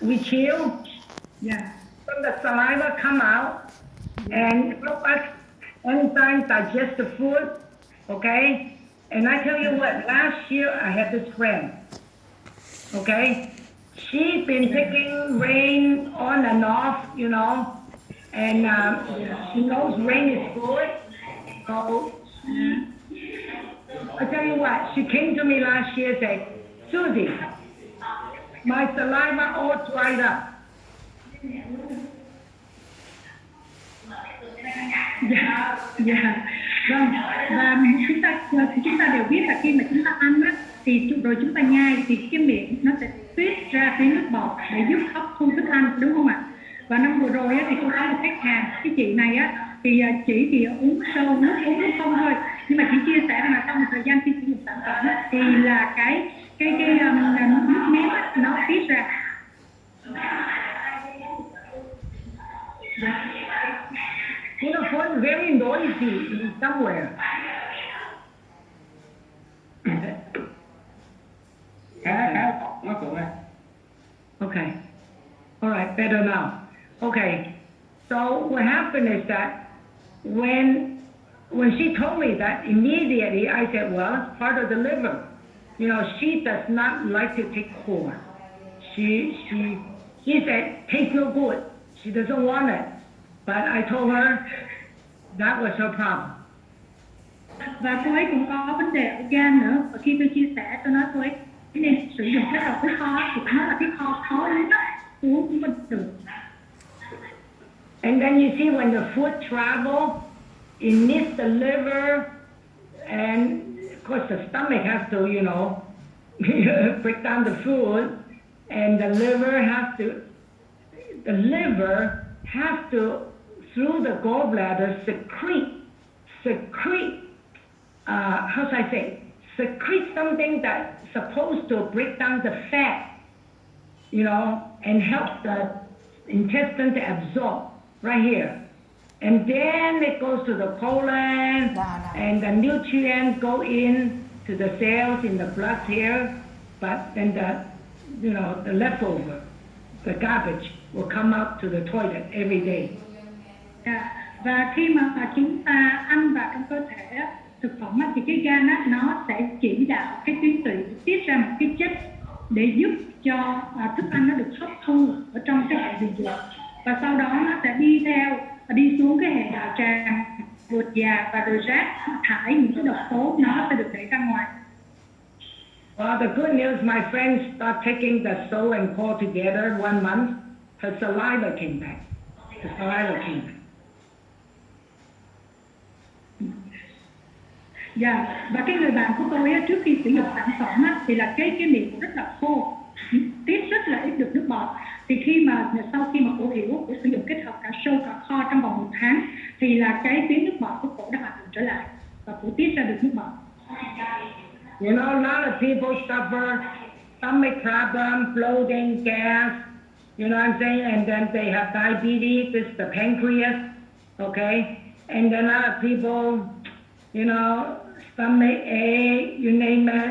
we chew. Yeah. So the saliva come out and help us enzymes digest the food. Okay? And I tell you what, last year I had this friend. Okay? She's been taking rain on and off, you know, and she knows rain is good. So I tell you what, she came to me last year and said, Susie, my saliva all dried up. Dạ, dạ. Vâng, và chúng ta đều biết là khi mà chúng ta ăn á, thì rồi chúng ta nhai thì cái miệng nó sẽ tiết ra cái nước bọt để giúp hấp thu thức ăn, đúng không ạ? Và năm vừa rồi á, thì tôi có một khách hàng, cái chị này á, thì chỉ thì uống nước không thôi, nhưng mà chị chia sẻ rằng là sau một thời gian khi sử dụng sản phẩm á, thì là cái nước miếng á, nó tiết ra. You know, phone very noisy somewhere. Okay. All right, better now. Okay. So what happened is that when she told me that, immediately I said, well, it's part of the liver. You know, she does not like to take corn. She said, tastes no good. She doesn't want it. But I told her that was her problem. Và cô ấy cũng có vấn đề ở gan nữa. Và khi tôi chia sẻ, tôi nói cô ấy nên sử dụng kết hợp với kho, thì nó là cái kho khó lắm đó. Uống cũng bình thường. And then you see when the food travel, it needs the liver, and of course the stomach has to, you know, break down the food, and the liver has to through the gallbladder secrete, how should I say, secrete something that's supposed to break down the fat, you know, and help the intestine to absorb right here. And then it goes to the colon, and the nutrients go in to the cells in the blood here, but then the leftover, the garbage will come out to the toilet every day. Và khi mà chúng ta ăn vào trong cơ thể thực phẩm thì cái gan nó sẽ chỉ đạo cái tuyến tụy tiết ra một cái chất để giúp cho thức ăn nó được hấp thu ở trong cái hệ đường ruột, và sau đó nó sẽ đi xuống cái hệ đại tràng, ruột già, và rồi rác thải những cái độc tố nó sẽ được đẩy ra ngoài. Well, the good news, my friends start taking the sow and call together 1 month. Her saliva came back. Dạ, và cái người bạn của tôi trước khi sử dụng sản phẩm thì là cái miệng rất là khô, tiết rất là ít được nước bọt. Thì sau khi mà cổ hiểu của sử dụng kết hợp cả sâu cả kho trong vòng 1 tháng, thì là cái tuyến nước bọt của cổ đã hoạt động trở lại và cổ tiết ra được nước bọt. You know, a lot of people suffer stomach problem, bloating, gas. You know what I'm saying? And then they have diabetes, it's the pancreas, okay? And then a lot of people, you know, stomach ache, you name it.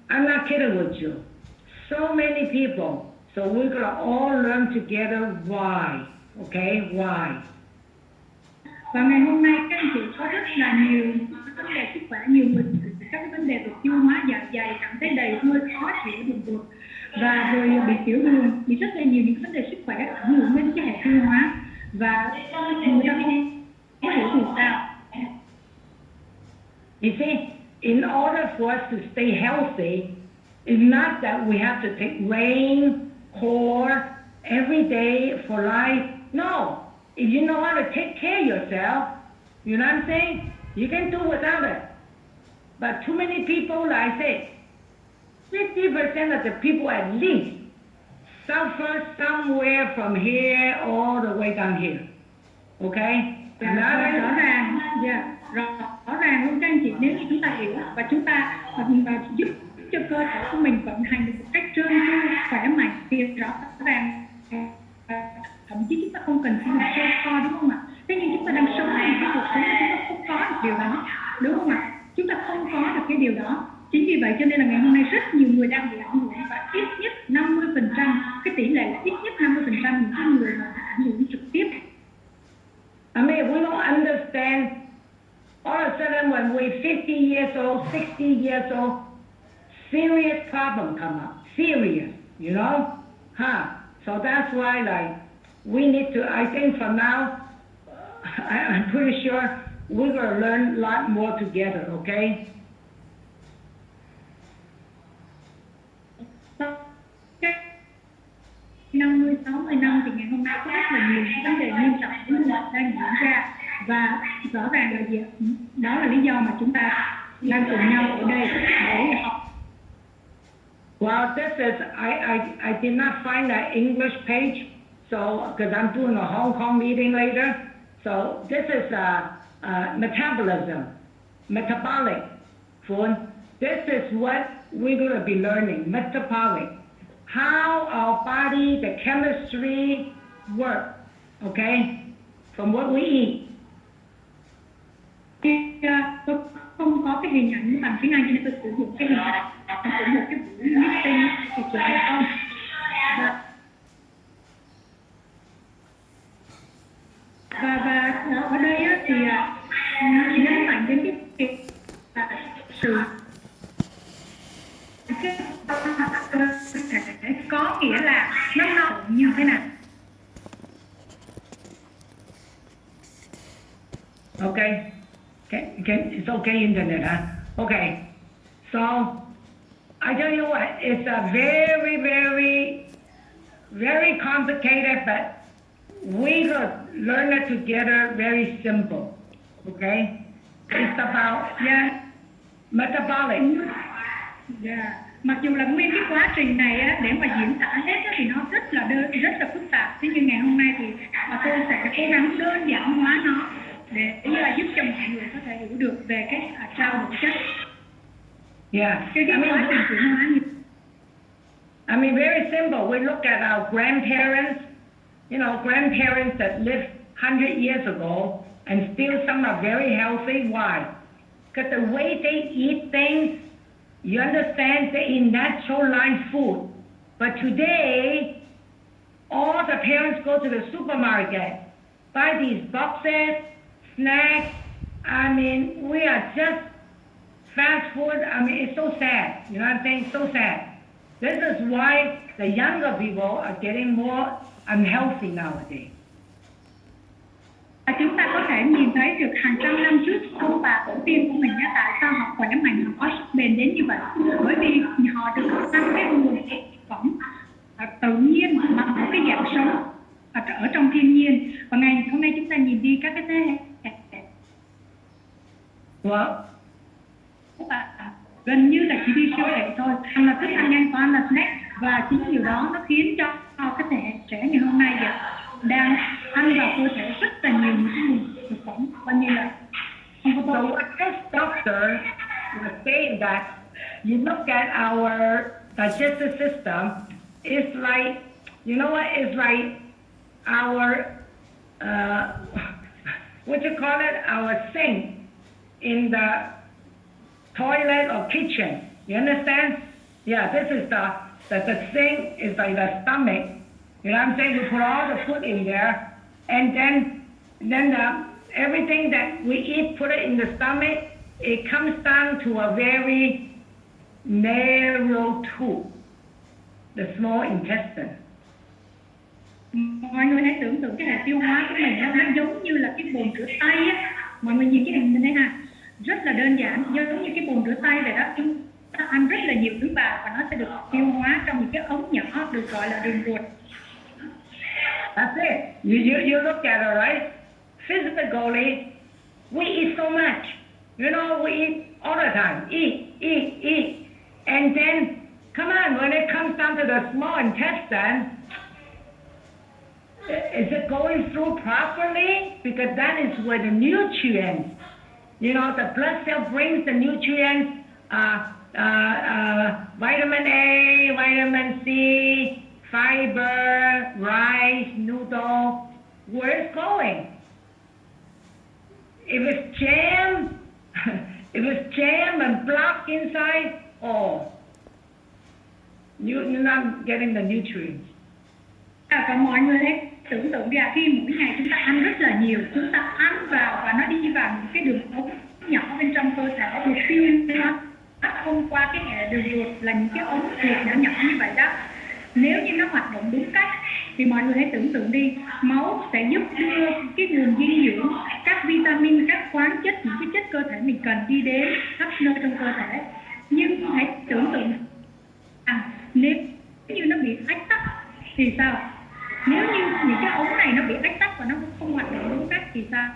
I'm not kidding with you. So many people. So we're going to all learn together why, okay? Why? Và ngày hôm nay các anh chị có rất là nhiều vấn đề sức khỏe, nhiều người các vấn đề về tiêu hóa, dạ dày, cảm thấy đầy hơi, khó chịu, đường ruột, và rồi bị tiểu đường, bị rất là nhiều những vấn đề sức khỏe ảnh hưởng đến cái hệ tiêu hóa, và người ta không có hiểu vì sao. You see, in order for us to stay healthy, it's not that we have to take rain, core every day for life. No, if you know how to take care of yourself, you know what I'm saying? You can do without it. But too many people, like I said, 50% of the people at least suffer somewhere from here all the way down here. Okay? Rõ ràng luôn các anh chị, nếu như chúng ta hiểu và chúng ta giúp cho cơ thể của mình vận hành được một cách trơn tru, khỏe mạnh, thì rõ ràng thậm chí chúng ta không cần sử dụng sơ kho, đúng không ạ? Thế nhưng chúng ta đang sống trong cái cuộc sống chúng ta không có được điều đó, đúng không ạ? Chúng ta không có được cái điều đó. Chính vì vậy cho nên là ngày hôm nay rất nhiều người đang bị ảnh hưởng, và ít nhất 50% cái tỷ lệ là ít nhất 20% những cái người mà ảnh hưởng trực tiếp. I mean, we don't understand. All of a sudden, when we're 50 years old, 60 years old, serious problem come up. Serious, you know? So that's why, like, we need to, I think from now, I'm pretty sure we're going to learn a lot more together, okay? Cái 50, 60 năm thì ngày hôm nay có rất là nhiều vấn đề nghiêm trọng đang diễn ra, và rõ ràng là gì? Đó là lý do mà chúng ta đang cùng nhau ở đây để học. Well, this is, I did not find that English page, so, because I'm doing a Hong Kong meeting later. So this is metabolism, metabolic food. This is what we're going to be learning, metabolic. How our body, the chemistry work, okay, from what we eat. Tôi không có cái hình ảnh bằng tiếng Anh cho nên tôi sử dụng cái hình ảnh của một cái buổi meeting của Hồng Kông. Và ở đây á, thì nhấn mạnh đến cái việc sự có nghĩa là nó như thế nào. Okay. It's okay, internet, huh? Okay. So, I tell you what, it's a very, very, very complicated, but we could learn it together very simple. Okay? It's about, metabolic. Mặc dù là nguyên cái quá trình này á, để mà diễn tả hết á, thì nó rất là phức tạp. Thế nhưng ngày hôm nay thì tôi sẽ cố gắng đơn giản hóa nó để giúp cho mọi người có thể hiểu được về cái trao đổi chất. Cái quá trình chuyển hóa như. I mean, very simple. We look at our grandparents, grandparents that lived 100 years ago, and still some are very healthy. Why? Because the way they eat things, you understand, they eat natural line food. But today, all the parents go to the supermarket, buy these boxes, snacks. I mean, we are just fast food. I mean, it's so sad. You know what I'm saying? So sad. This is why the younger people are getting more unhealthy nowadays. Chúng ta có thể nhìn thấy được hàng trăm năm trước ông bà tổ tiên của mình tại sao họ khỏe mạnh, họ có sức bền đến như vậy, bởi vì họ được ăn cái nguồn thực phẩm tự nhiên bằng một cái dạng sống ở trong thiên nhiên. Và ngày hôm nay chúng ta nhìn đi các cái thế hệ gần như là chỉ đi siêu thị thôi, ăn là thức ăn nhanh, toàn là snack, và chính điều đó nó khiến cho cái thế hệ trẻ ngày hôm nay đang ăn vào cơ thể rất là nhiều những cái nguồn thực phẩm coi như là không có tốt. So what this doctor was saying that you look at our digestive system, it's like, you know what, it's like our what you call it, our sink in the toilet or kitchen. You understand? Yeah, this is the sink is like the stomach. You know what I'm saying? You put all the food in there, and then everything that we eat, put it in the stomach, it comes down to a very narrow tube, the small intestine. Mọi người hãy tưởng tượng cái hệ tiêu hóa của mình nó giống như là cái bồn rửa tay á. Mọi người nhìn cái hình này ha, rất là đơn giản, giống như cái bồn rửa tay vậy đó. Chúng ta ăn rất là nhiều thứ vào và nó sẽ được tiêu hóa trong những cái ống nhỏ được gọi là đường ruột. That's it. You look at it, right? Physically, we eat so much. You know, we eat all the time. Eat. And then, come on, when it comes down to the small intestine, is it going through properly? Because that is where the nutrients, the blood cell brings the nutrients, vitamin A, vitamin C, fiber, rice, noodle, where it's going. If it's jam and blocked inside, you're not getting the nutrients. Và mọi người hãy tưởng tượng ra khi mỗi ngày chúng ta ăn rất là nhiều, chúng ta ăn vào và nó đi vào những cái đường ống nhỏ bên trong cơ thể, được tiêu nó thông qua cái hệ đường ruột là những cái ống ruột nhỏ nhỏ như vậy đó. Nếu như nó hoạt động đúng cách thì mọi người hãy tưởng tượng đi, máu sẽ giúp đưa cái nguồn dinh dưỡng, các vitamin, các khoáng chất, những cái chất cơ thể mình cần đi đến khắp nơi trong cơ thể. Nhưng hãy tưởng tượng nếu như nó bị ách tắc thì sao? Nếu như những cái ống này nó bị ách tắc và nó không hoạt động đúng cách thì sao?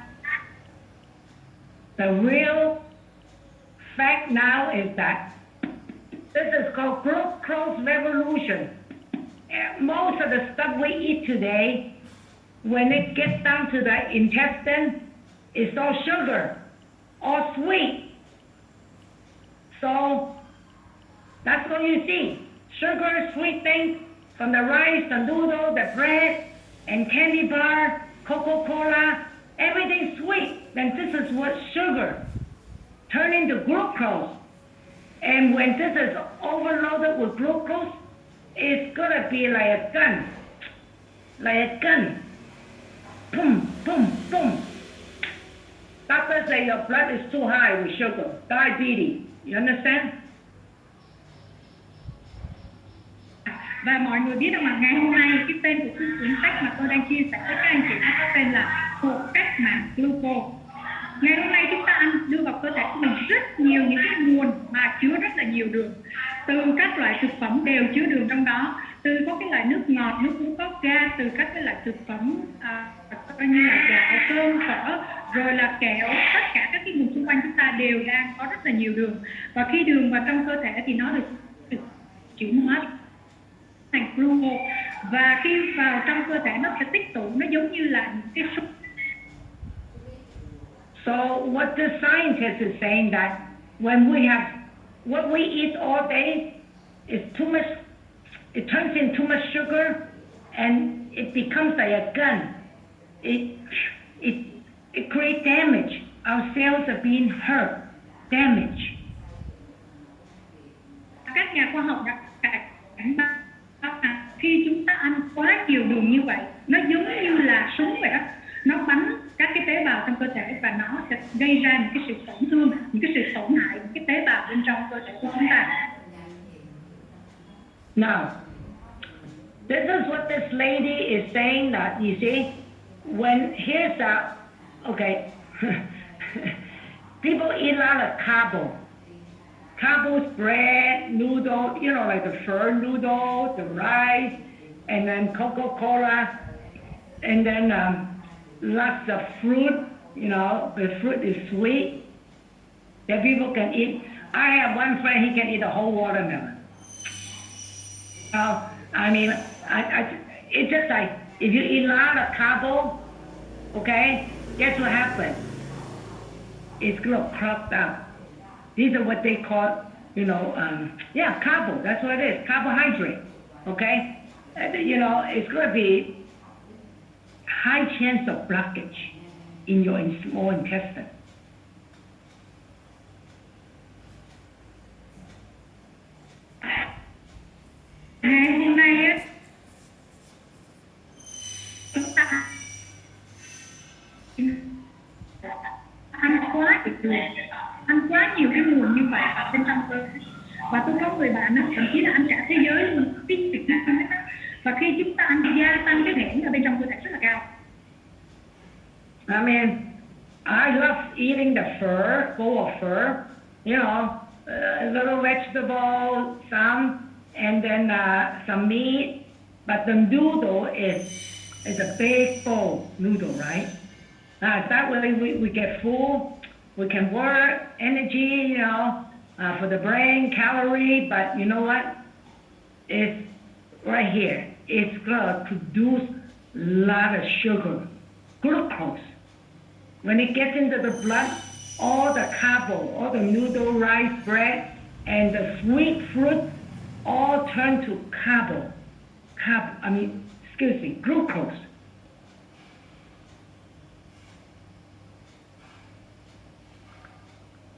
The real fact now is that this is called glucose revolution. Most of the stuff we eat today, when it gets down to the intestine, it's all sugar, all sweet. So that's what you see. Sugar, sweet things from the rice, the noodle, the bread, and candy bar, Coca-Cola, everything sweet. Then this is what sugar turn into glucose. And when this is overloaded with glucose, it's gonna be like a gun. Like a gun. Boom, boom, boom. Doctors say your blood is too high with sugar, diabetes. You understand? Và mọi người biết rằng là ngày hôm nay cái tên của cái cuốn sách mà tôi đang chia sẻ với các anh chị nó có tên là Cuộc cách mạng glucose. Ngày hôm nay chúng ta ăn đưa vào cơ thể của mình rất nhiều những cái nguồn mà chứa rất là nhiều đường. Từ các loại thực phẩm đều chứa đường trong đó, từ có cái loại nước ngọt, nước uống có ga, từ các cái loại thực phẩm coi như là gạo, cơm, phở, rồi là kẹo, tất cả các cái nguồn xung quanh chúng ta đều đang có rất là nhiều đường. Và khi đường vào trong cơ thể thì nó được chuyển hóa thành glucose, và khi vào trong cơ thể nó sẽ tích tụ, nó giống như là cái xúc. So what the scientist is saying that when we have what we eat all day is too much, it turns into too much sugar and it becomes like a gun. It creates damage. Our cells are being hurt, damaged. Các nhà khoa học đã cảnh báo khi chúng ta ăn quá nhiều đường như vậy, nó giống như là súng vậy đó, nó bắn các cái tế bào trong cơ thể và nó sẽ gây ra những cái sự tổn thương, những cái sự tổn hại những cái tế bào bên trong cơ thể của chúng ta. Now, this is what this lady is saying that, you see, when here's a, okay, people eat a lot of carbo. Carbo's bread, noodle, you know, like the phở noodle, the rice, and then Coca-Cola, and then lots of fruit, you know, the fruit is sweet that people can eat. I have one friend, he can eat a whole watermelon. I mean, it's just like, if you eat a lot of carbo, okay, guess what happens? It's gonna clog out. These are what they call, you know, carbo, that's what it is, carbohydrate, okay? You know, it's gonna be high chance of blockage in your small intestine. Ngày hôm nay á, chúng ta ăn quá nhiều đường, ăn quá nhiều cái nguồn như vậy ở bên trong cơ thể. Và tôi có người bạn á, thậm chí là ăn cả thế giới luôn, cái Việt Nam đó. Và khi chúng ta ăn gia tăng cái hẻm ở bên trong cơ thể rất là cao. I mean, I love eating the phở, bowl of phở, you know, a little vegetable, some, and then some meat. But the noodle is a big bowl noodle, right? That way we get full, we can work, energy, you know, for the brain, calorie, but you know what? It's right here. It's gonna produce a lot of sugar, glucose. When it gets into the blood, all the carbo, all the noodle, rice, bread, and the sweet fruit all turn to glucose.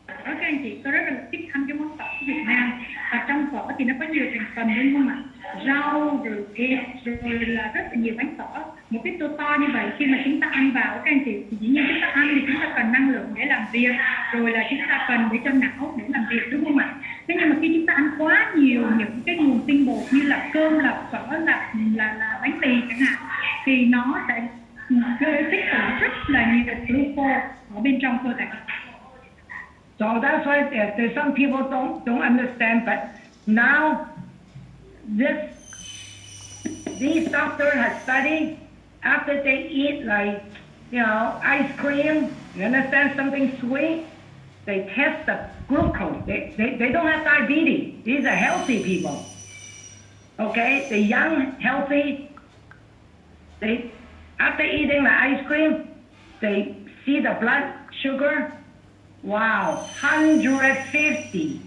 Các anh chị có rất là thích ăn cái món phở của Việt Nam, và trong phở thì nó có nhiều thành phần đúng không ạ? rau, rồi thịt, rồi là rất là nhiều bánh tỏi. Một cái tô to như vậy khi mà chúng ta ăn vào các anh chị, thì dĩ nhiên chúng ta ăn thì chúng ta cần năng lượng để làm việc, rồi là chúng ta cần để cho não để làm việc, đúng không ạ? Thế nhưng mà khi chúng ta ăn quá nhiều những cái nguồn tinh bột như là cơm, là phở, là bánh mì chẳng hạn, thì nó sẽ gây tích tụ rất là nhiều glucose ở bên trong cơ thể. So that's why there's some people don't understand, but now these doctors have studied after they eat like, you know, ice cream, you understand, something sweet, they test the glucose. They don't have diabetes. These are healthy people. Okay, the young, healthy, they after eating the ice cream, they see the blood sugar. Wow, 150.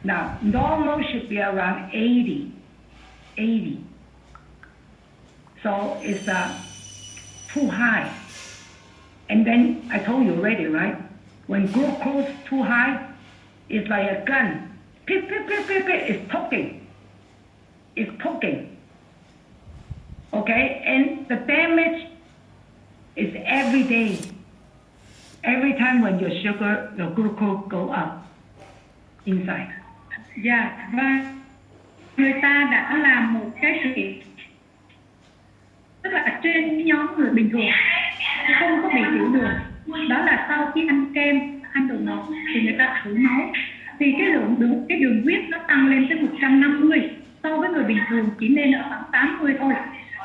Now, normal should be around 80. So it's too high. And then I told you already, right? When glucose too high, it's like a gun. Pip, pip, pip, pip, pip. It's poking. Okay, and the damage is every day. Every time when your sugar, your glucose go up inside. Dạ, và người ta đã làm một cái sự kiện, tức là trên cái nhóm người bình thường không có bị tiểu đường, đó là sau khi ăn kem, ăn đồ ngọt thì người ta thử máu, thì cái đường huyết nó tăng lên tới 150, so với người bình thường chỉ nên ở khoảng 80 thôi.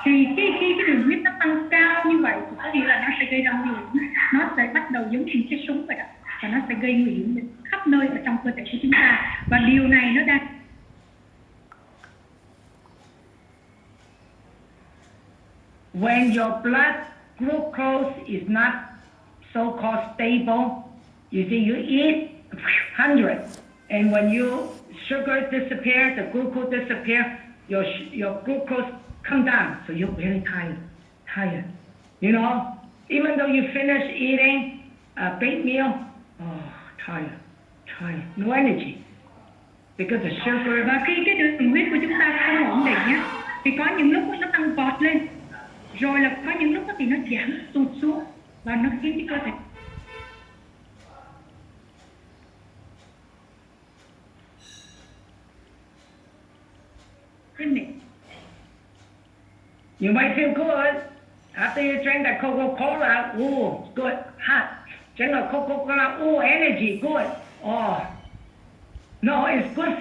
Thì khi cái đường huyết nó tăng cao như vậy thì có nghĩa là nó sẽ gây ra nguy hiểm, nó sẽ bắt đầu giống như cái súng vậy đó, và nó sẽ gây nguy hiểm khắp nơi ở trong cơ thể của chúng ta. Và điều này nó đang when your blood glucose is not so-called stable, you see, you eat 100, and when you sugar disappear, the glucose disappear, your glucose come down, so you're very tired. You know, even though you finish eating a big meal, tired, no energy, because the sugar. Và khi cái đường huyết của chúng ta không ổn định nhé, thì có những lúc nó tăng vọt lên, rồi là có những lúc thì nó giảm tụt xuống, và nó khiến cái cơ thể You might feel good after you drink the Coca-Cola. Ooh, good, hot. Drink a Coca-Cola. Ooh, energy, good. Oh, no, it's good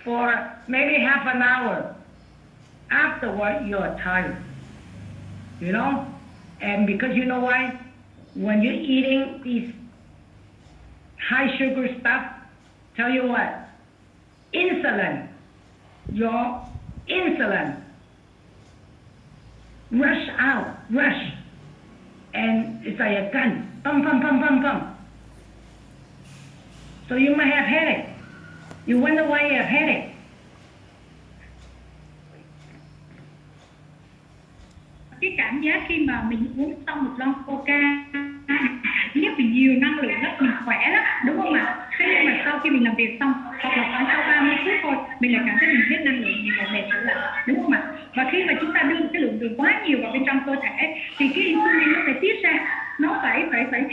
for maybe half an hour. Afterward, you're tired. You know, and because you know why? When you're eating these high sugar stuff, tell you what, your insulin rush, and it's like a gun, pum. So you might have headache. You wonder why you have headache. Cái cảm giác khi mà mình uống xong một lon coca, biết mình nhiều năng lượng lắm, mình khỏe lắm, đúng không ạ? Thế nhưng mà sau khi mình làm việc xong, hoặc là khoảng sau 30 phút thôi, mình lại cảm thấy mình hết năng lượng, mình lại mệt trở lại, đúng không ạ? Và khi mà chúng ta đưa cái lượng đường quá nhiều vào bên trong cơ thể, thì cái insulin nó phải tiết ra, nó phải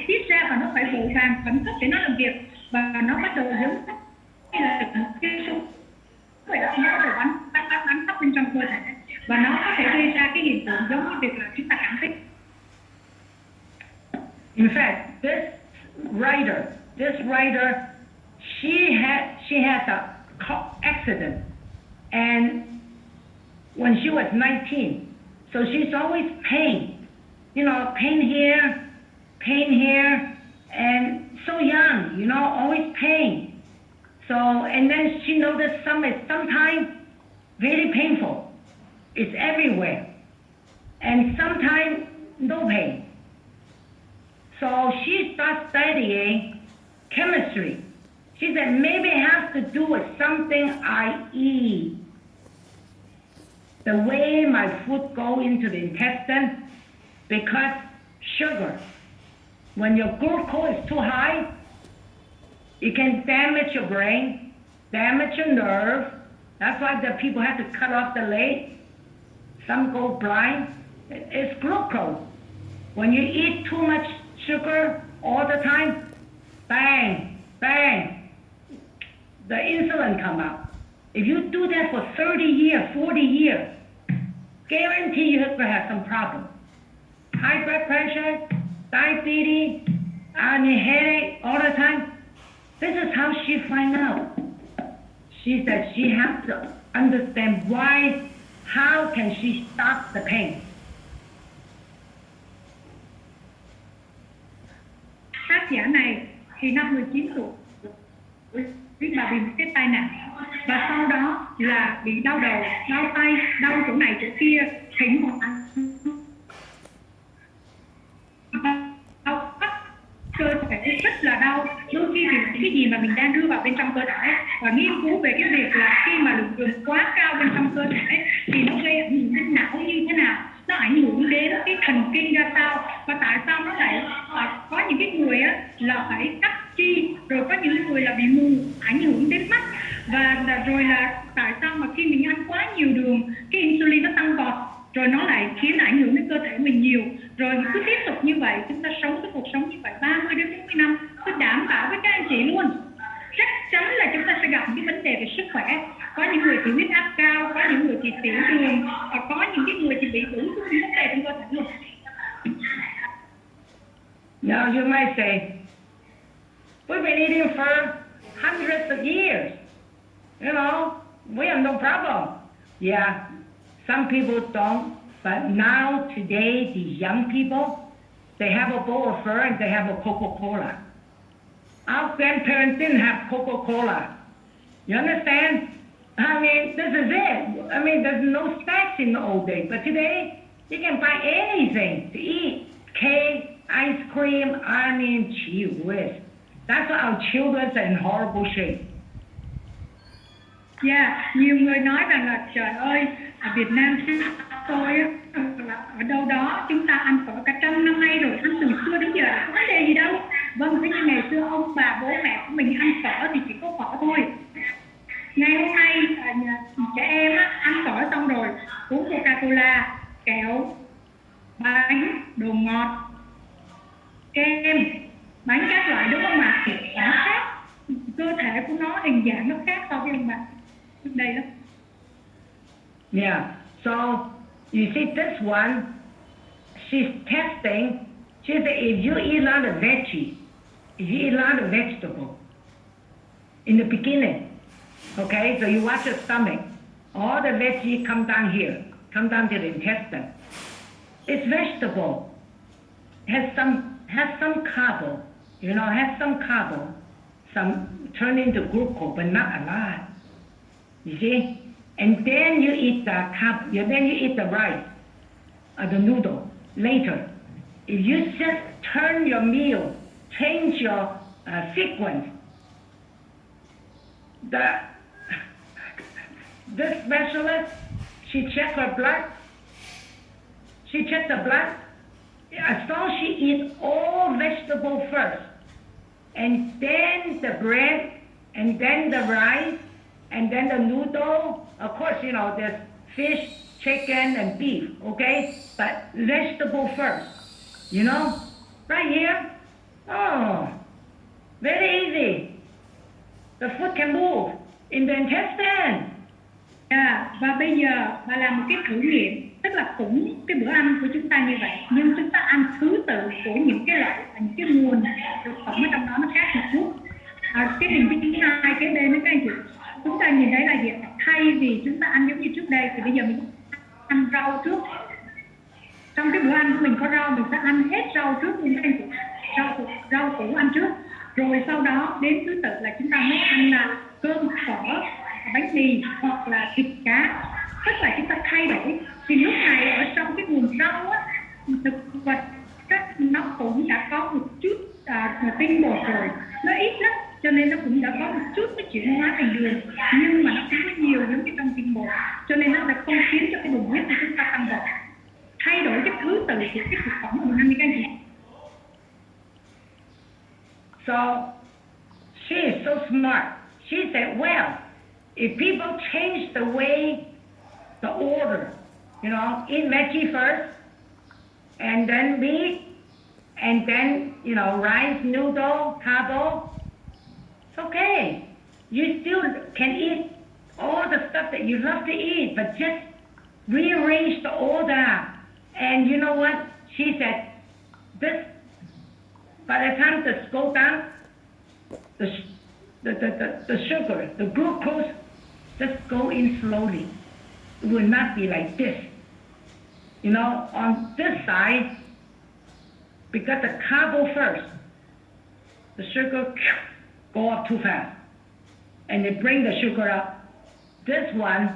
tiết ra, và nó phải vội vàng khẩn cấp để nó làm việc, và nó bắt đầu giống như là cái súng vậy đó, nó bắt đầu bắn khắp bên trong cơ thể, và nó có thể gây ra cái hiện tượng giống như việc là chúng ta cảm thấy. In fact, this writer, she had a car accident, and when she was 19, so she's always pain, you know, pain here, and so young, you know, always pain. So, and then she noticed sometimes very painful. It's everywhere, and sometimes no pain. So she started studying chemistry. She said maybe it has to do with something I eat. The way my food go into the intestine, because sugar, when your glucose is too high, it can damage your brain, damage your nerve. That's why the people have to cut off the leg. Some go blind. It's glucose. When you eat too much sugar all the time, bang, bang, the insulin come out. If you do that for 30 years, 40 years, guarantee you're going to have some problem. High blood pressure, diabetes, and headache all the time. This is how she find out. She said she has to understand why, how can she stop the pain. Tác giả này thì năm 19 tuổi bà bị một cái tai nạn và sau đó là bị đau đầu, đau tay, đau chỗ này chỗ kia, thỉnh thoảng đau khắp cơ thể rất là đau. Đôi khi thì cái gì mà mình đang đưa vào bên trong cơ thể và nghiên cứu về cái việc là khi mà lượng đường quá cao bên trong cơ thể thì nó gây ảnh hưởng đến não như thế nào, nó ảnh hưởng đến cái thần kinh ra sao, và tại sao nó lại có những cái người á là phải cắt chi, rồi có những người là bị mù, ảnh hưởng đến mắt, và rồi là tại sao mà khi mình ăn quá nhiều đường cái insulin nó tăng vọt, rồi nó lại khiến ảnh hưởng đến cơ thể mình nhiều, rồi cứ tiếp tục như vậy chúng ta sống cái cuộc sống như vậy 30 đến 40 năm. Tôi đảm bảo với các anh chị luôn, chắc chắn là chúng ta sẽ gặp những cái vấn đề về sức khỏe. Có những người thì huyết áp cao, có những người thì tiểu đường, và có những cái người thì bị đủ thứ vấn đề trong cơ thể luôn. Now you might say, we've been eating for hundreds of years. You know, we have no problem. Yeah, some people don't, but now today the young people, they have a bowl of fur and they have a Coca-Cola. Our grandparents didn't have Coca-Cola. You understand? I mean, this is it. I mean, there's no snacks in the old days, but today you can buy anything to eat. Cake, ice cream, I mean, gee whiz. That's why our children are in horrible shape. Nhiều người nói rằng là trời ơi, ở Việt Nam tôi ở đâu đó chúng ta ăn phở cả trăm năm nay rồi, ăn từ xưa đến giờ có vấn đề gì đâu. Vâng, thế nhưng ngày xưa ông bà bố mẹ của mình ăn phở thì chỉ có phở thôi. Ngày hôm nay trẻ em ăn phở xong rồi uống Coca-Cola, kẹo, bánh, đồ ngọt, kem, bánh các loại, đúng không ạ? Nó khác, cơ thể của nó, hình dạng nó khác so với ông bà trước đây đó. Yeah, so you see this one, she's testing. She said if you eat a lot of veggie, if you eat a lot of vegetable in the beginning, okay, so you watch your stomach, all the veggie come down here, come down to the intestine. It's vegetable, has some carbo, you know, has some carbo, some turn into glucose, but not a lot. You see, and then you eat the carb, then you eat the rice, the noodle later. If you just turn your meal, change your sequence, this specialist, she checked her blood. She checked the blood. As long as she eats all vegetable first, and then the bread, and then the rice, and then the noodle. Of course, you know, there's fish, chicken, and beef, okay? But vegetable first, you know? Right here. Oh, very easy. The food can move in the intestine. Và bây giờ bà làm một cái thử nghiệm, tức là cũng cái bữa ăn của chúng ta như vậy, nhưng chúng ta ăn thứ tự của những cái loại, những cái nguồn thực phẩm ở trong đó nó khác một chút. Cái hình thứ hai kế bên đó các anh chị, chúng ta nhìn thấy là gì? Thay vì chúng ta ăn giống như trước đây thì bây giờ mình ăn rau trước. Trong cái bữa ăn của mình có rau, mình sẽ ăn hết rau trước luôn các anh chị. Rau củ ăn trước, rồi sau đó đến thứ tự là chúng ta mới ăn là cơm, phở, bánh mì hoặc là thịt cá. Tức là chúng ta thay đổi. Thì lúc này ở trong cái nguồn rau á, thực vật nó cũng đã có một chút tinh bột rồi, nó ít lắm, cho nên nó cũng đã có một chút cái chuyển hóa thành đường, nhưng mà nó không có nhiều giống như trong tinh bột, cho nên nó sẽ không khiến cho cái đường huyết của chúng ta tăng vọt. Thay đổi cái thứ tự của cái thực phẩm mà mình ăn như các anh chị. So she is so smart. she said, well, if people change the way, the order, eat veggie first, and then meat, and then, rice, noodle, carbo, it's okay. You still can eat all the stuff that you love to eat, but just rearrange the order. And you know what? She said, this, by the time this goes down, the sugar, the glucose, just go in slowly. It will not be like this. On this side, because the carbo first, the sugar go up too fast, and they bring the sugar up. This one,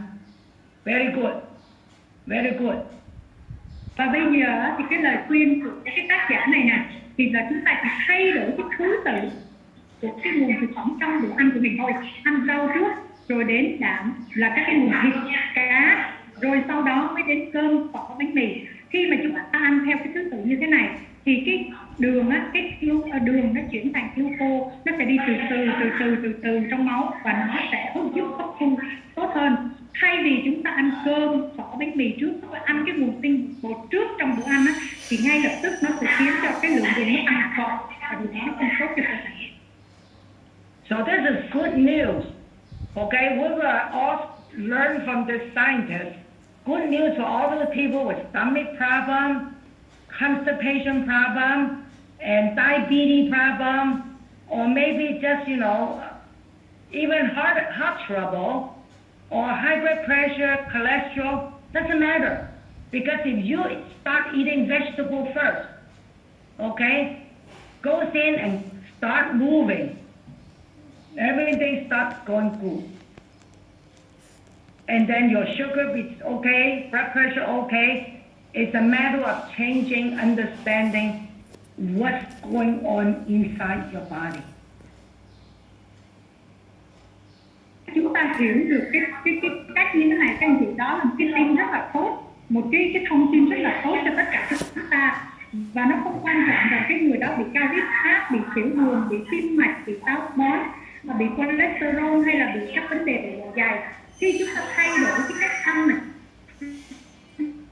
very good, very good. Và bây giờ thì cái lời khuyên của cái tác giả này nè, thì là chúng ta chỉ thay đổi cái thứ tự của cái nguồn thực phẩm trong bữa ăn của mình thôi. Ăn rau trước, rồi đến đạm là các cái nguồn thịt, cá, rồi sau đó mới đến cơm, phở, bánh mì. Khi mà chúng ta ăn theo cái thứ tự như thế này thì cái đường á, đường nó chuyển thành glucose, nó sẽ đi từ từ trong máu và nó sẽ giúp hấp thu tốt hơn. Thay vì chúng ta ăn cơm, phở, bánh mì trước, và ăn cái nguồn tinh bột trước trong bữa ăn á, thì ngay lập tức nó sẽ khiến cho cái lượng đường nó tăng vọt và điều đó không tốt cho cơ thể. So this is good news. Okay, we will all learn from this scientist. Good news for all those people with stomach problem, constipation problem, and diabetes problem, or maybe just, even heart trouble, or high blood pressure, cholesterol, doesn't matter. Because if you start eating vegetable first, okay, goes in and start moving, everything starts going good. And then your sugar is okay, blood pressure okay. It's a matter of changing, understanding what's going on inside your body. Chúng ta hiểu được cái cách như thế này, các anh chị, đó là một cái tin rất là tốt, một cái thông tin rất là tốt cho tất cả chúng ta. Và nó không quan trọng rằng cái người đó bị cao huyết áp, bị tiểu đường, bị tim mạch, bị táo bón, bị cholesterol hay là bị các vấn đề về dạ dày. Khi chúng ta thay đổi cái cách ăn này,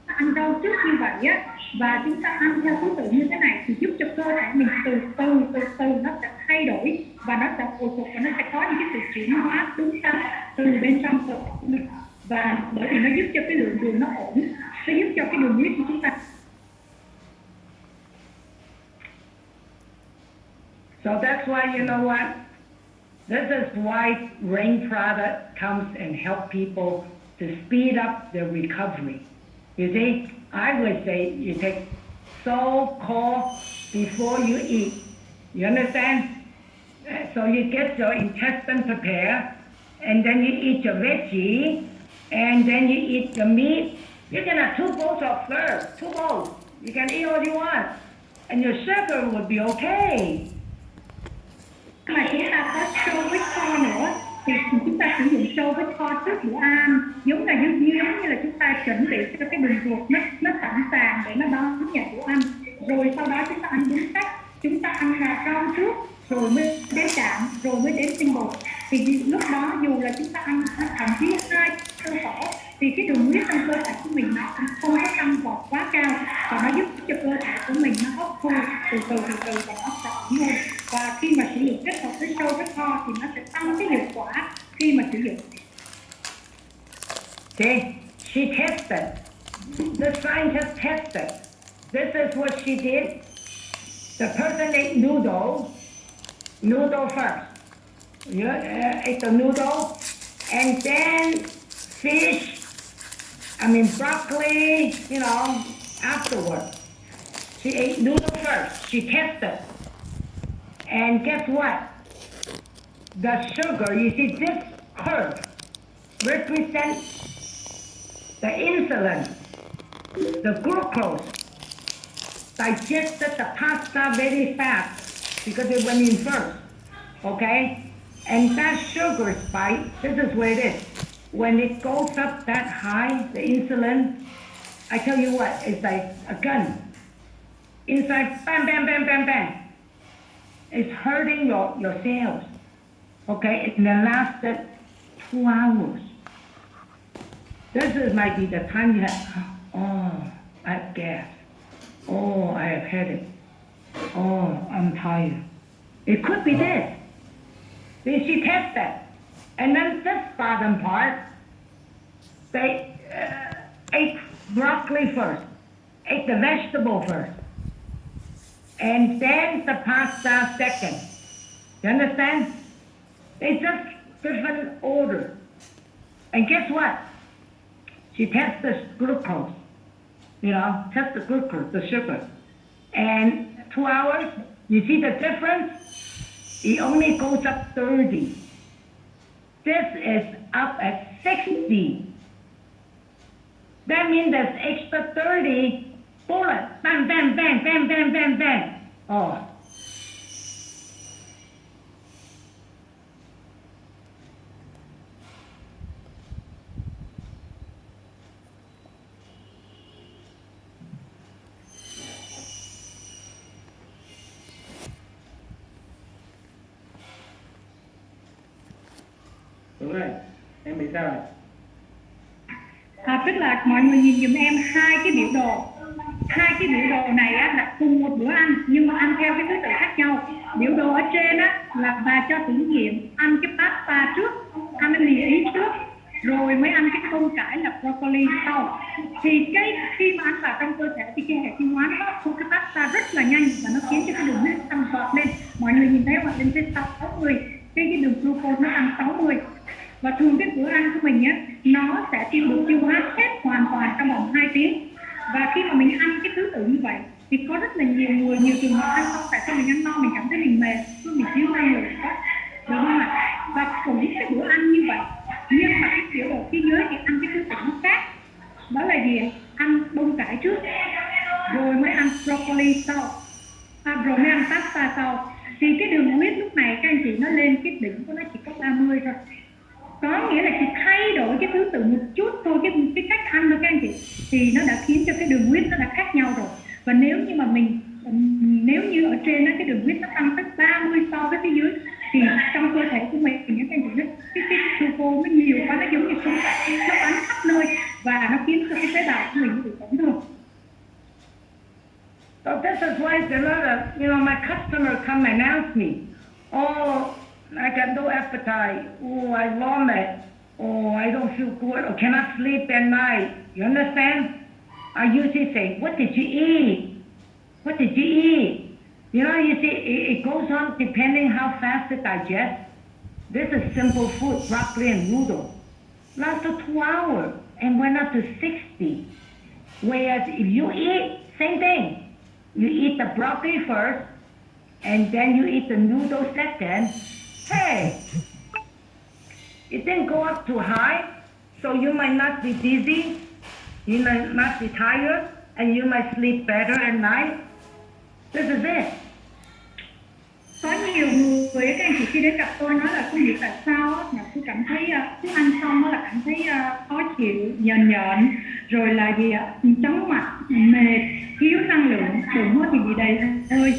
ăn rau trước như vậy á, và chúng ta ăn theo thứ tự như thế này thì giúp cho cơ thể mình từ từ nó sẽ thay đổi và nó sẽ hồi phục và nó sẽ có những cái sự chuyển hóa đúng đắn từ bên trong cơ thể của mình. Và bởi vì nó giúp cho cái lượng đường nó ổn, nó giúp cho cái đường huyết của chúng ta. So that's why, you know what? This is why Rain product comes and help people to speed up their recovery. You see, I would say you take salt, cold before you eat. You understand? So you get your intestine prepared, and then you eat your veggie, and then you eat your meat. You can have 2 bowls of first, 2 bowls. You can eat all you want, and your sugar would be okay. Mà chúng ta có sâu với kho nữa thì chúng ta sử dụng sâu với kho trước bữa ăn, giống như là chúng ta chuẩn bị cho cái đường ruột nó sẵn sàng để nó đón nhận bữa ăn. Rồi sau đó chúng ta ăn đúng cách, chúng ta ăn rau trước, rồi mới đến đạm, rồi mới đến tinh bột. Thì lúc đó dù là chúng ta ăn thậm chí 2 tô phở thì cái đường huyết trong cơ thể của mình nó cũng không có tăng vọt quá cao, và nó giúp cho cơ thể của mình nó hấp thu từ từ và nó sẽ ổn hơn. Và khi mà sử dụng kết hợp với sâu với kho thì nó sẽ tăng cái hiệu quả khi mà sử dụng. See, she tested. The scientist tested. This is what she did. The person ate noodle first. You ate the noodle, and then fish, broccoli, afterwards. She ate noodle first. She tested. And guess what? The sugar, you see this curve represents the insulin, the glucose, digested the pasta very fast because it went in first, okay? And that sugar spike, this is where it is. When it goes up that high, the insulin, I tell you what, it's like a gun. Inside, bam, bam, bam, bam, bam. It's hurting your cells. Okay, and it lasted 2 hours. Might be the time you have, oh, I have gas. Oh, I have headache. Oh, I'm tired. It could be this. Then she tested. And then this bottom part, they ate broccoli first, ate the vegetable first, and then the pasta second. You understand? It's just different order. And guess what? She tests the glucose, test the glucose, the sugar. And 2 hours, you see the difference? It only goes up 30. This is up at 60. That means there's extra 30 bullet. Bam, bam, bam, bam, bam, bam, bam. Oh. Đúng rồi, em bị sao rồi? Tức là mọi người nhìn giùm em hai cái biểu đồ. Hai cái biểu đồ này á, là cùng một bữa ăn nhưng mà ăn theo cái thứ tự khác nhau. Biểu đồ ở trên á, là bà cho thử nghiệm ăn cái pasta trước, ăn cái mì ý trước, rồi mới ăn cái tôm cải là broccoli sau. Thì khi mà ăn vào trong cơ thể thì cái hệ tiêu hóa nó hấp thu cái pasta rất là nhanh và nó khiến cho cái đường huyết tăng vọt lên. Mọi người nhìn thấy hoặc lên trên 60, cái đường glucose nó tăng 60. Và thường cái bữa ăn của mình á, nó sẽ tiêu hóa hết hoàn toàn trong vòng 2 tiếng. Và khi mà mình ăn cái thứ tự như vậy thì có rất là nhiều trường hợp ăn xong tại sao mình ăn no mình cảm thấy mình mệt, mình thiếu năng lượng quá, đúng không ạ? Và cũng cái bữa ăn như vậy nhưng mà cái kiểu đồ phía dưới thì ăn cái thứ tự nó khác. Đó là gì? Ăn bông cải trước, rồi mới ăn broccoli sau, rồi mới ăn pasta sau. Thì cái đường huyết lúc này các anh chị nó lên cái đỉnh của nó chỉ có 30 thôi. Có nghĩa là chỉ thay đổi cái thứ tự một chút thôi, cái cách ăn thôi các anh chị, thì nó đã khiến cho cái đường huyết nó đã khác nhau rồi. Và nếu như ở trên đó, cái đường huyết nó tăng tới 30 so với phía dưới thì trong cơ thể của mình các anh chị, cái glucose nó nhiều quá, nó giống như súng nó bắn khắp nơi và nó khiến cho cái tế bào của mình bị tổn thương. So this is why a lot of, my customer come and ask me, oh, I got no appetite. Oh, I vomit. Oh, I don't feel good. Or cannot sleep at night. You understand? I usually say, what did you eat? What did you eat? You see, it goes on depending how fast it digests. This is simple food, broccoli and noodle. Lasted 2 hours and went up to 60. Whereas if you eat, same thing. You eat the broccoli first, and then you eat the noodle second. Hey, it didn't go up too high, so you might not be dizzy, you might not be tired, and you might sleep better at night. This is it. Có nhiều người các anh chị khi đến gặp tôi nói là không biết tại sao mà tôi cảm thấy cứ ăn xong là cảm thấy khó chịu, nhờn, rồi là gì ạ, chóng mặt, mệt, thiếu năng lượng, bụng thì bị đầy hơi,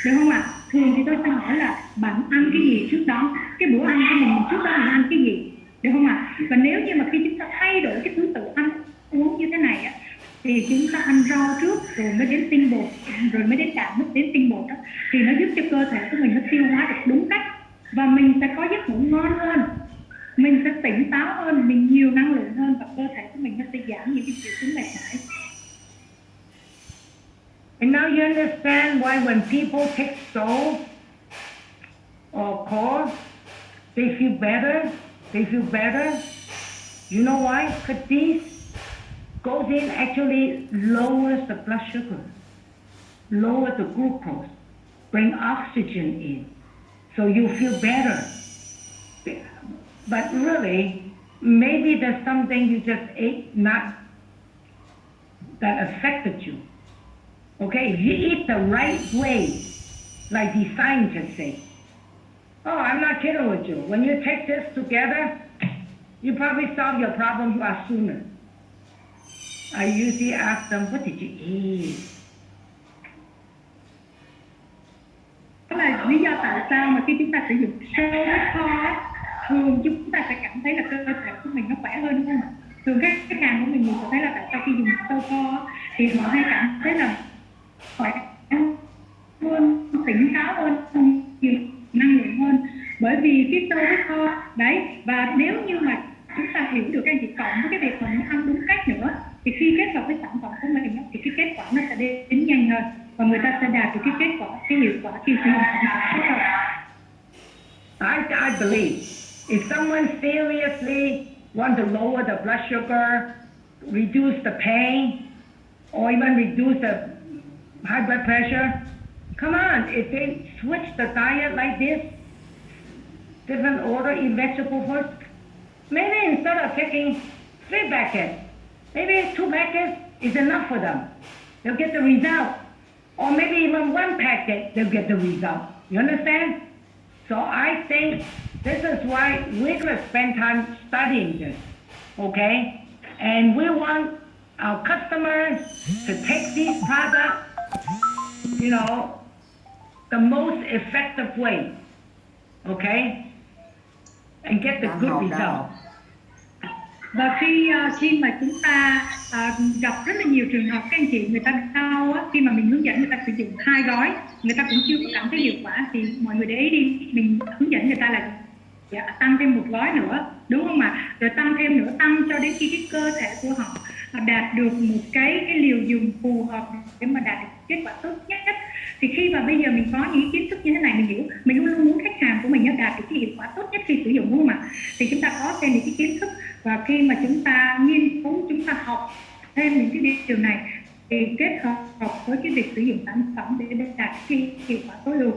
được không ạ? Thường thì tôi sẽ hỏi là bạn ăn cái gì trước đó, cái bữa ăn của mình trước đó mình ăn cái gì, được không ạ? Và nếu như mà khi chúng ta thay đổi cái thứ tự ăn uống như thế này á, thì chúng ta ăn rau trước rồi mới đến tinh bột, rồi mới đến đạm, mới đến tinh bột đó, thì nó giúp cho cơ thể của mình nó tiêu hóa được đúng cách và mình sẽ có giấc ngủ ngon hơn, mình sẽ tỉnh táo hơn, mình nhiều năng lượng hơn và cơ thể của mình nó sẽ giảm những cái triệu chứng mệt mỏi. And now you understand why when people take stove or coal, they feel better. You know why? Because these goes in actually lowers the blood sugar, lower the glucose, bring oxygen in, so you feel better. But really, maybe there's something you just ate that affected you. Okay, if you eat the right way, like the scientists say, oh, I'm not kidding with you. When you take this together, you probably solve your problem a lot sooner. I usually ask them, what did you eat? Tức là lý do tại sao mà khi chúng ta sử dụng sơ với kho thường chúng ta sẽ cảm thấy là cơ thể của mình nó khỏe hơn, đúng không ạ? Thường các khách hàng của mình sẽ thấy là tại sao khi dùng sơ kho thì họ hay cảm thấy là khỏe hơn, tỉnh táo hơn, nhiều năng lượng hơn, bởi vì cái sơ với kho đấy. Và nếu như mà chúng ta hiểu được cái gì cộng với cái việc mà mình ăn đúng cách nữa thì khi kết hợp với sản phẩm của mình thì cái kết quả nó sẽ đến nhanh hơn và người ta sẽ đạt được cái kết quả, cái hiệu quả khi sử dụng sản phẩm tốt hơn. I believe if someone seriously want to lower the blood sugar, reduce the pain, or even reduce the high blood pressure, come on, if they switch the diet like this, different order, eat vegetable first, maybe instead of taking 3 packets, maybe 2 packets is enough for them. They'll get the result. Or maybe even 1 packet, they'll get the result. You understand? So I think this is why we're going to spend time studying this, okay? And we want our customers to take these products, you know, the most effective way, okay? And get the good result. Và khi mà chúng ta gặp rất là nhiều trường hợp các anh chị, người ta đau á, khi mà mình hướng dẫn người ta sử dụng 2 gói, người ta cũng chưa có cảm thấy hiệu quả thì mọi người để ý đi, mình hướng dẫn người ta là tăng thêm 1 gói nữa, đúng không ạ? Rồi tăng thêm nữa, tăng cho đến khi cái cơ thể của họ đạt được một cái liều dùng phù hợp để mà đạt được kết quả tốt nhất. Thì khi mà bây giờ mình có những kiến thức như thế này, mình hiểu, mình luôn luôn muốn khách hàng của mình đạt được cái hiệu quả tốt nhất khi sử dụng, đúng không ạ? Thì chúng ta có thêm những cái kiến thức, và khi mà chúng ta nghiên cứu, chúng ta học thêm những cái điều này thì kết hợp với cái việc sử dụng sản phẩm để đạt cái hiệu quả tối ưu.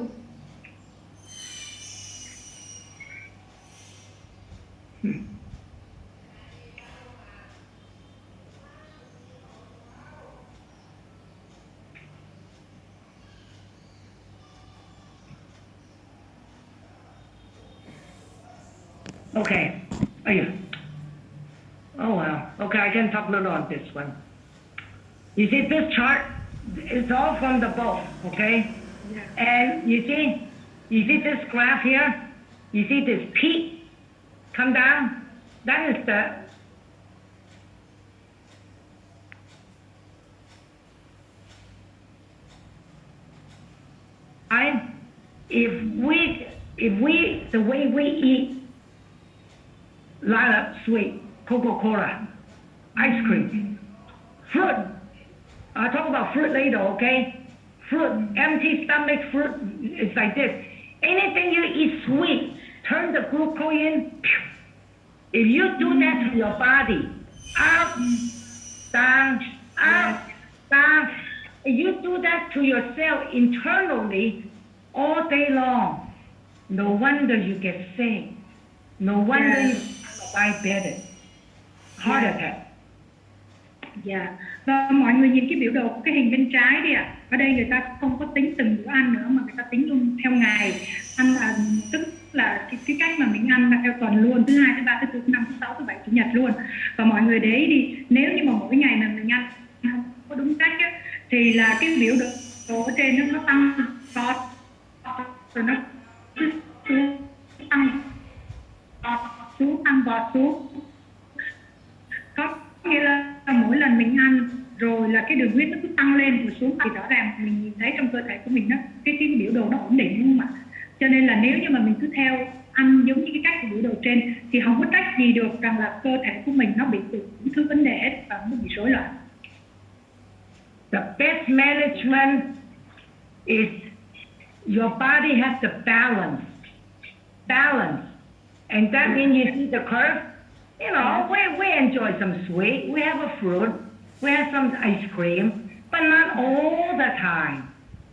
Okay. Oh, yeah. Oh, well. Okay, I can talk a little on this one. You see, this chart is all from the book, okay? Yeah. And you see this graph here? You see this peak come down? That is the if the way we eat a lot of sweet, Coca-Cola, ice cream, fruit. I'll talk about fruit later, okay? Fruit, empty stomach fruit, it's like this. Anything you eat sweet, turn the glucose in. If you do that to your body, up, down, up, down, if you do that to yourself internally all day long, no wonder you get sick. No wonder you diabetes, heart attack. Dạ. Và mọi người nhìn cái biểu đồ của cái hình bên trái đi ạ. Ở đây người ta không có tính từng bữa ăn nữa mà người ta tính luôn theo ngày. Ăn là tức là cái cách mà mình ăn là theo tuần luôn, thứ 2, thứ 3, thứ 4, thứ 5, thứ 6, thứ 7, chủ nhật luôn. Và mọi người để ý đi, nếu như mà mỗi ngày mà mình ăn không có đúng cách á, thì là cái biểu đồ ở trên nó tăng vọt, rồi nó tăng vọt xuống. Có nghĩa là mỗi lần mình ăn rồi là cái đường huyết nó cứ tăng lên rồi xuống, thì rõ ràng mình nhìn thấy trong cơ thể của mình nó cái biểu đồ nó ổn định, đúng không ạ? Cho nên là nếu như mà mình cứ theo ăn giống như cái cách của biểu đồ trên thì không có trách gì được rằng là cơ thể của mình nó bị những thứ vấn đề hết và nó bị rối loạn. The best management is your body has to balance, and that means you see the curve. You know, we enjoy some sweet, we have a fruit, we have some ice cream, but not all the time,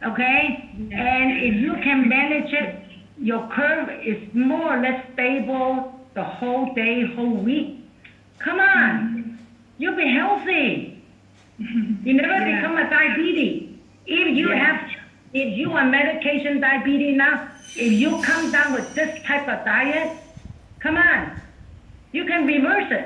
okay? And if you can manage it, your curve is more or less stable the whole day, whole week. Come on, you'll be healthy. You never become a diabetes. If you are medication diabetes now, if you come down with this type of diet, come on, you can reverse it.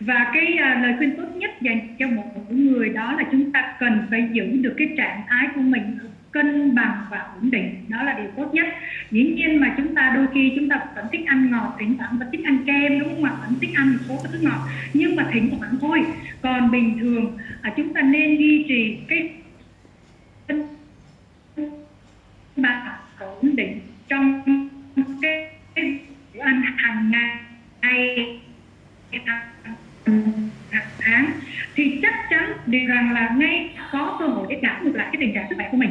Và cái lời khuyên tốt nhất dành cho một người đó là chúng ta cần phải giữ được cái trạng thái của mình cân bằng và ổn định, đó là điều tốt nhất. Dĩ nhiên mà chúng ta đôi khi chúng ta vẫn thích ăn ngọt, thỉnh thoảng vẫn thích ăn kem, đúng không ạ? Vẫn thích ăn một số cái thứ ngọt, nhưng mà thỉnh thoảng thôi. Còn bình thường chúng ta nên duy trì cái cân bằng ổn định trong cái bữa ăn hàng ngày, hàng tháng, thì chắc chắn điều rằng là ngay có cơ hội để đảo ngược lại cái tình trạng sức khỏe của mình.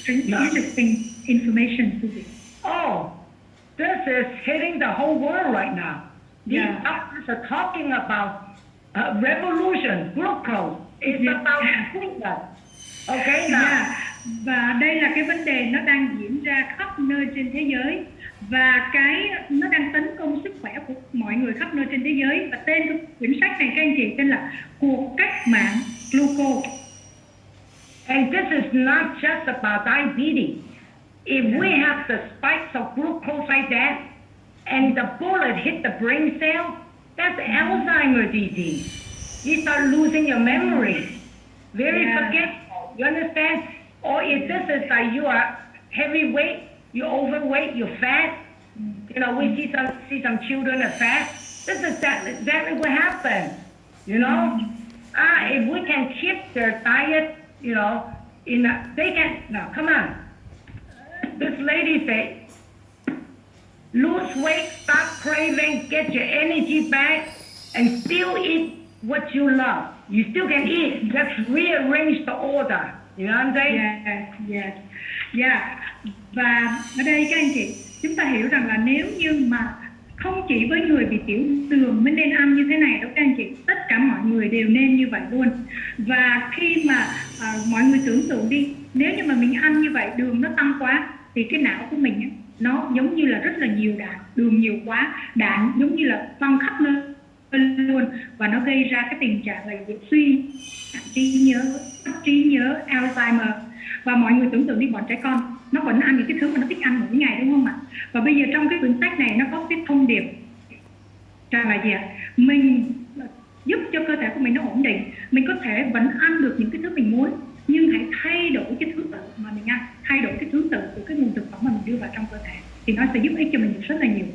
Interesting information, Susie. Oh, this is hitting the whole world right now. These doctors are talking about revolution, glucose. It's about fitness. Okay, now. Và đây là cái vấn đề nó đang diễn ra khắp nơi trên thế giới, và nó đang tấn công sức khỏe của mọi người khắp nơi trên thế giới. Và tên của quyển sách này các anh chị tên là Cuộc cách mạng glucose. And this is not just about diabetes. If we have the spikes of glucose like that, and the bullet hit the brain cell, that's Alzheimer's disease. You start losing your memory, very forgetful. You understand? Or if this is like you are heavyweight, you're overweight, you're fat. You know, we see some children are fat. This is exactly what happened. You know, if we can keep their diet, you know, they can. Now, come on. This lady said, lose weight, stop craving, get your energy back, and still eat what you love. You still can eat. Just rearrange the order. You know what I'm saying? Yes. Và ở đây các anh chị, chúng ta hiểu rằng là nếu như mà không chỉ với người bị tiểu đường mới nên ăn như thế này đâu các anh chị, tất cả mọi người đều nên như vậy luôn. Và khi mà mọi người tưởng tượng đi, nếu như mà mình ăn như vậy, đường nó tăng quá thì cái não của mình ấy, nó giống như là rất là nhiều đạn, đường nhiều quá, đạn giống như là văng khắp nơi luôn, và nó gây ra cái tình trạng là suy trí nhớ Alzheimer. Và mọi người tưởng tượng đi, bọn trẻ con nó vẫn ăn những cái thứ mà nó thích ăn mỗi ngày, đúng không ạ? Và bây giờ trong cái quyển sách này nó có cái thông điệp rằng là gì ạ? Mình giúp cho cơ thể của mình nó ổn định, mình có thể vẫn ăn được những cái thứ mình muốn, nhưng hãy thay đổi cái thứ tự mà mình ăn, thay đổi cái thứ tự của cái nguồn thực phẩm mà mình đưa vào trong cơ thể, thì nó sẽ giúp ích cho mình rất là nhiều.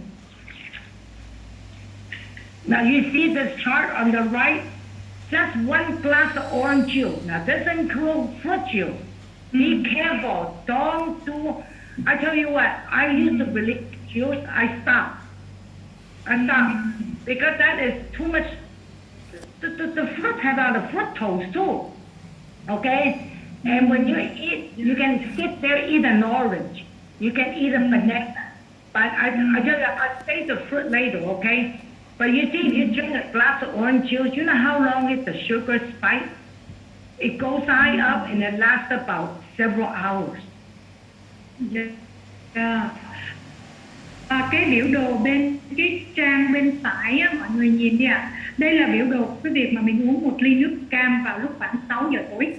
Now you see this chart on the right, just one glass of orange juice. Now this includes fruit juice. Be careful, don't do. I tell you what, I used to believe juice, I stopped because that is too much. The fruit have a lot of fructose too. Okay, and when you eat, you can sit there eat an orange, you can eat a banana, but I tell you, I'll save the fruit later. Okay. But you see, if you drink a glass of orange juice, you know how long is the sugar spike? It goes high up and it lasts about several hours. Cái biểu đồ bên cái trang bên phải á, mọi người nhìn đi ạ. Đây là biểu đồ cái việc mà mình uống một ly nước cam vào lúc khoảng 6 giờ tối.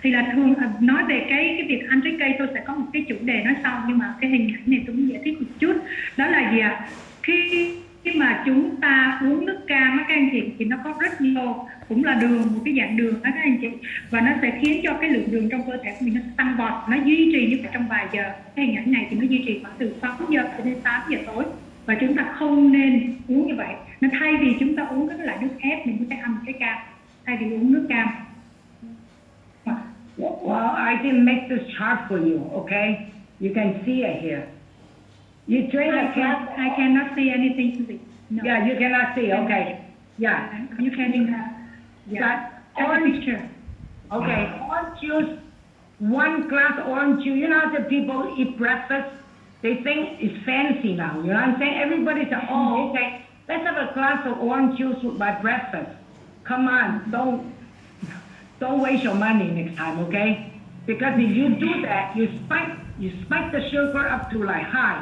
Thì là thường nói về cái việc ăn trái cây, tôi sẽ có một cái chủ đề nói sau, nhưng mà cái hình ảnh này tôi muốn giải thích một chút. Đó là gì ạ? Khi mà chúng ta uống nước cam các anh chị, thì nó có rất nhiều, cũng là đường, một cái dạng đường đó các anh chị, và nó sẽ khiến cho cái lượng đường trong cơ thể của mình nó tăng vọt, nó duy trì như vậy trong vài giờ. Cái hình ảnh này thì nó duy trì khoảng từ 6 giờ đến 8 giờ tối, và chúng ta không nên uống như vậy. Nên thay vì chúng ta uống các loại nước ép, mình có thể ăn cái cam thay vì uống nước cam. Well, I didn't make this chart for you, okay? You can see it here. You drink a glass. I cannot see anything to see. No. Yeah, you cannot see. Okay. Yeah. You can. Yeah. Orange picture. Okay. Orange juice. One glass of orange juice. You know how the people eat breakfast? They think it's fancy now. You know what I'm saying? Everybody says, "Oh, okay, let's have a glass of orange juice with my breakfast." Come on, don't waste your money next time, okay? Because if you do that, you spike the sugar up to like high.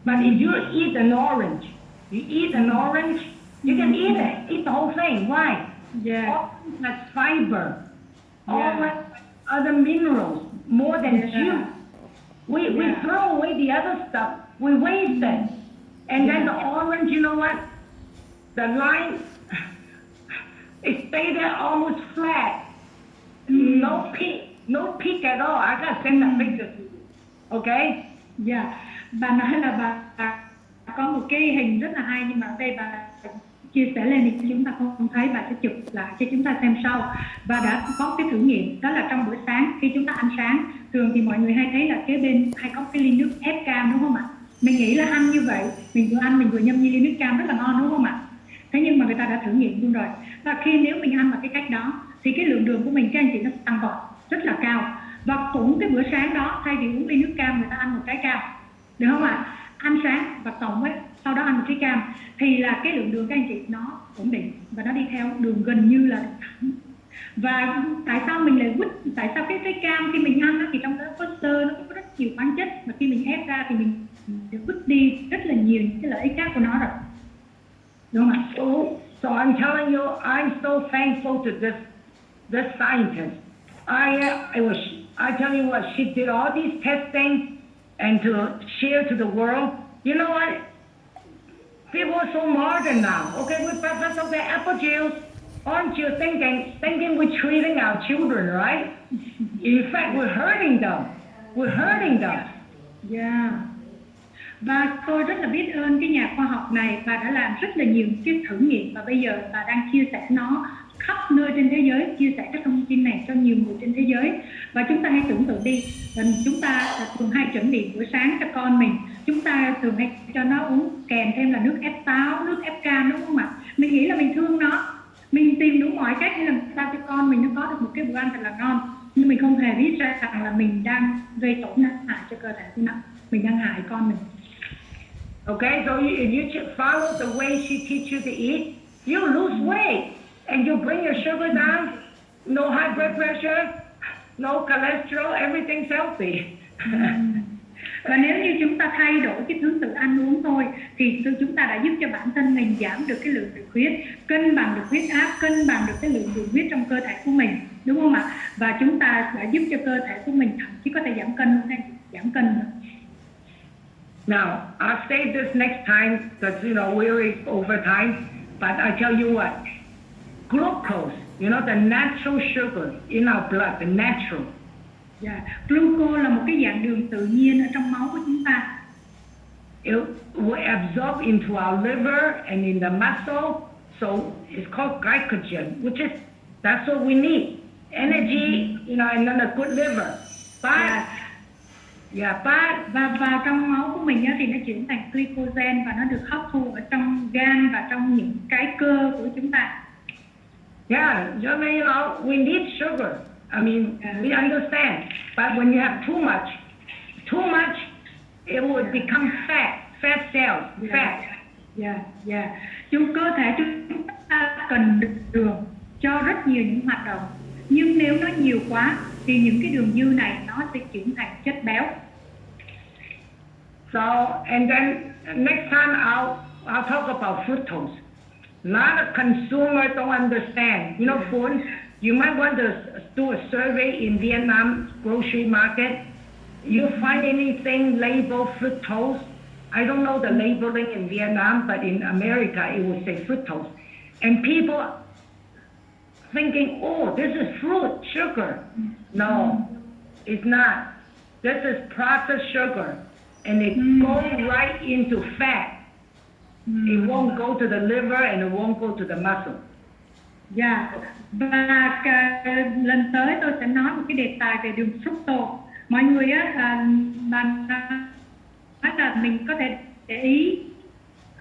But if you eat an orange, you can eat it, eat the whole thing. Why? Yeah. Orange has fiber, orange has other minerals, more than juice. We throw away the other stuff, we waste it. And then the orange, you know what? The line, it stayed there almost flat. You No peak at all. I gotta send that picture to you. Okay? Dạ, bà nói là bà có một cái hình rất là hay, nhưng mà ở đây bà chia sẻ lên thì chúng ta không thấy, bà sẽ chụp lại cho chúng ta xem sau. Và đã có cái thử nghiệm, đó là trong bữa sáng khi chúng ta ăn sáng, thường thì mọi người hay thấy là kế bên hay có cái ly nước ép cam, đúng không ạ? Mình nghĩ là ăn như vậy, mình vừa ăn mình vừa nhâm nhi ly nước cam rất là ngon, đúng không ạ? Thế nhưng mà người ta đã thử nghiệm luôn rồi, và khi nếu mình ăn bằng cái cách đó thì cái lượng đường của mình, các anh chị, nó tăng vọt rất là cao. Và cũng cái bữa sáng đó, thay vì uống ly nước cam, người ta ăn một trái cam, được không ạ? Ăn sáng và cộng với sau đó ăn một trái cam thì là cái lượng đường các anh chị nó ổn định và nó đi theo đường gần như là thẳng. Và tại sao mình lại quýt, tại sao cái trái cam khi mình ăn đó, thì trong đó có xơ, nó có rất nhiều khoáng chất, mà khi mình ép ra thì mình được quýt đi rất là nhiều những cái lợi ích khác của nó rồi, đúng không ạ? So I'm telling you, I'm so thankful to this scientist. I tell you what, she did all these testing and to share to the world. You know what? People are so modern now. Okay, we pass up the apple juice. Aren't you thinking we're treating our children, right? In fact, we're hurting them. We're hurting them. Yeah. Và tôi rất là biết ơn cái nhà khoa học này, bà đã làm rất là nhiều cái thử nghiệm, và bây giờ bà đang chia sẻ nó khắp nơi trên thế giới, chia sẻ các thông tin này cho nhiều người trên thế giới. Và chúng ta hãy tưởng tượng đi, chúng ta thường hay chuẩn bị bữa sáng cho con mình, chúng ta thường hay cho nó uống kèm thêm là nước ép táo, nước ép cam, đúng không ạ? Mình nghĩ là mình thương nó, mình tìm đủ mọi cách để làm sao cho con mình nó có được một cái bữa ăn thật là ngon, nhưng mình không hề biết rằng là mình đang gây tổn hại cho cơ thể của nó, mình đang hại con mình. Okay, so if you follow the way she teaches you to eat, you lose weight and you bring your sugar down, no high blood pressure, no cholesterol, everything's healthy. Và nếu như chúng ta thay đổi cái thứ tự ăn uống thôi thì chúng ta đã giúp cho bản thân mình giảm được cái lượng đường huyết, cân bằng được huyết áp, cân bằng được cái lượng đường huyết trong cơ thể của mình, đúng không ạ? Và chúng ta đã giúp cho cơ thể của mình thậm chí có thể giảm cân luôn, giảm cân nữa. Now, I'll say this next time because, we're over time, but I tell you what, glucose, the natural sugar in our blood, the natural. Yeah. Glucose là một cái dạng đường tự nhiên ở trong máu của chúng ta. It will absorb into our liver and in the muscle, so it's called glycogen, that's what we need. Energy, and then a good liver. Và trong máu của mình thì nó chuyển thành glycogen và nó được hấp thu ở trong gan và trong những cái cơ của chúng ta. Yeah, we need sugar. I mean, we understand, but when you have too much, it will become fat cells, fat. Yeah. Cơ thể chúng ta cần đường cho rất nhiều những hoạt động, nhưng nếu nó nhiều quá thì những cái đường dư này nó sẽ chuyển thành chất béo. So, and then next time I'll talk about fructose. A lot of consumers don't understand. You might want to do a survey in Vietnam grocery market. You find anything labeled fructose? I don't know the labeling in Vietnam, but in America it will say fructose. And people thinking, oh, this is fruit sugar. No, it's not. This is processed sugar, and it goes right into fat. It won't go to the liver and it won't go to the muscle. Và lần tới tôi sẽ nói một cái đề tài về đường fructose. Mọi người bạn nói là mình có thể để ý